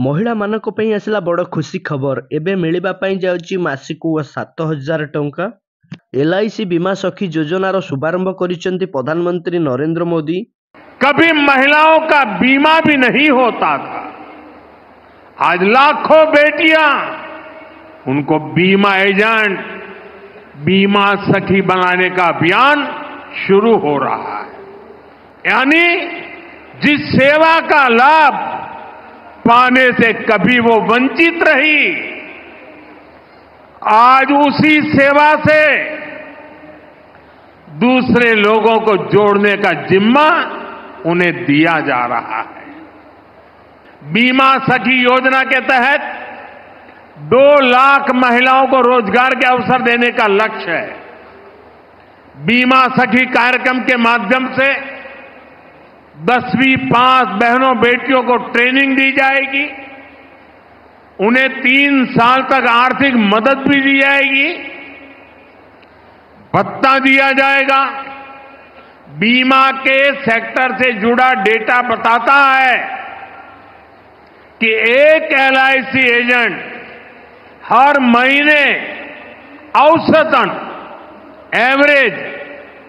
महिला मानक पई आसिला बड़ खुशी खबर। एबे मिलिबा पई जाउची मासिकु 7,000 टंका। एलआईसी बीमा सखी योजनार शुभारंभ करिसेंती प्रधानमंत्री नरेंद्र मोदी। कभी महिलाओं का बीमा भी नहीं होता था, आज लाखों बेटियां उनको बीमा एजेंट, बीमा सखी बनाने का अभियान शुरू हो रहा है। यानी जिस सेवा का लाभ पाने से कभी वो वंचित रही, आज उसी सेवा से दूसरे लोगों को जोड़ने का जिम्मा उन्हें दिया जा रहा है। बीमा सखी योजना के तहत 2 लाख महिलाओं को रोजगार के अवसर देने का लक्ष्य है। बीमा सखी कार्यक्रम के माध्यम से 10वीं पास बहनों बेटियों को ट्रेनिंग दी जाएगी, उन्हें 3 साल तक आर्थिक मदद भी दी जाएगी, भत्ता दिया जाएगा। बीमा के सेक्टर से जुड़ा डेटा बताता है कि एक एलआईसी एजेंट हर महीने औसतन एवरेज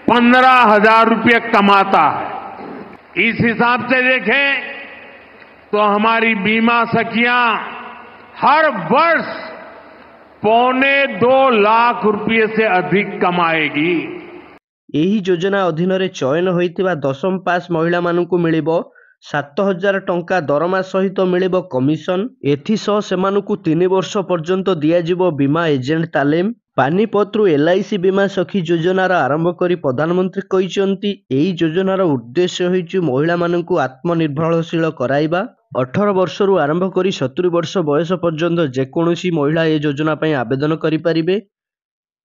15,000 रुपये कमाता है। इस हिसाब से देखें तो हमारी बीमा सखियां हर वर्ष 2.25 लाख रुपये से अधिक कमाएगी। एही योजना अधीन रे चयन होइतिबा 10म पास महिला मानकु मिलिबो 7,000 टंका दरमा सहित मिलिबो कमिशन। एथिसह सेमानकु 3 वर्ष पर्यंत दियाजिबो बीमा एजेंट तालीम। पानीपतरू एलआईसी बीमा सखी योजनार आरंभ करी प्रधानमंत्री कहिसेंती एही योजनार उद्देश्य होइछि महिला मानकु आत्मनिर्भरशील कराइबा। 18 वर्षरू आरंभ करी 70 वर्ष बयस पर्यंत जेकोसी महिला ए योजना पई आवेदन करि परिबे।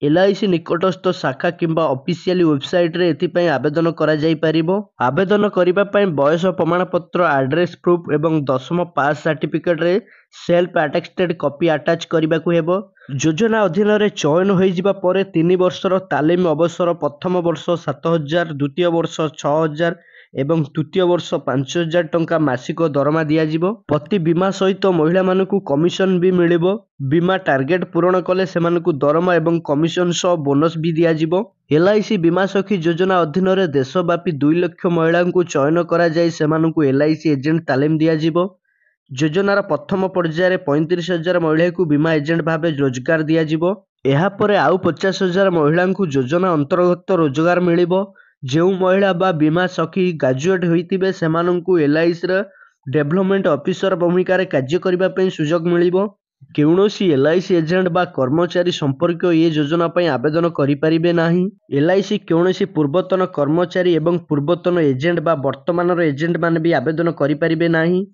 एलआईसी निकटस्थ शाखा किंबा ऑफिशियल वेबसाइट रे एथि पई आवेदन करा जाई परिबो। आवेदन करिबा पई बयस प्रमाणपत्र, एड्रेस प्रूफ एवं 10म पास सर्टिफिकेट रे सेल्फ अटेस्टेड कॉपी अटैच करिबाकू हेबो। योजना अधीन रे चयन होई जिबा परे 3 वर्षर तालीम अवसर प्रथम वर्ष 7,000, द्वितीय वर्ष 6,000 एवं तृतीय वर्ष 5,000 टंका मासिक दरमा दियाजिबो। प्रति बीमा सहित महिला मानकु कमिशन भी मिलिबो। बीमा टार्गेट पूरण कले सेमानकु दरमा एवं कमिशन सह बोनस भी दियाजिबो। एलआईसी बीमा सखी योजना अधीन रे देशव्यापी 2 लाख महिलांकु चयन करा जाई सेमानकु एलआईसी एजेंट तालीम दियाजिबो। योजनार प्रथम पर्यायर 35,000 महिला को बीमा एजेंट भाव रोजगार दियाजिबो। एहा परे आउ 50,000 महिलांकु योजना अंतर्गत रोजगार मिलिबो। जो महिला बा बीमा सखी ग्रेजुएट होइतिबे सेमानंकु एलआईसी रे डेवलपमेंट ऑफिसर भूमिका रे कार्य करिबा पई सुयोग मिलिबो। केउनोसी एलआईसी एजेंट बा कर्मचारी संपर्क ये योजना पई आवेदन करि परिबे नाही। एलआईसी केउनोसी पूर्वतन कर्मचारी एवं पूर्वतन एजेंट बा वर्तमानर एजेंट माने भी आवेदन करि परिबे नाही।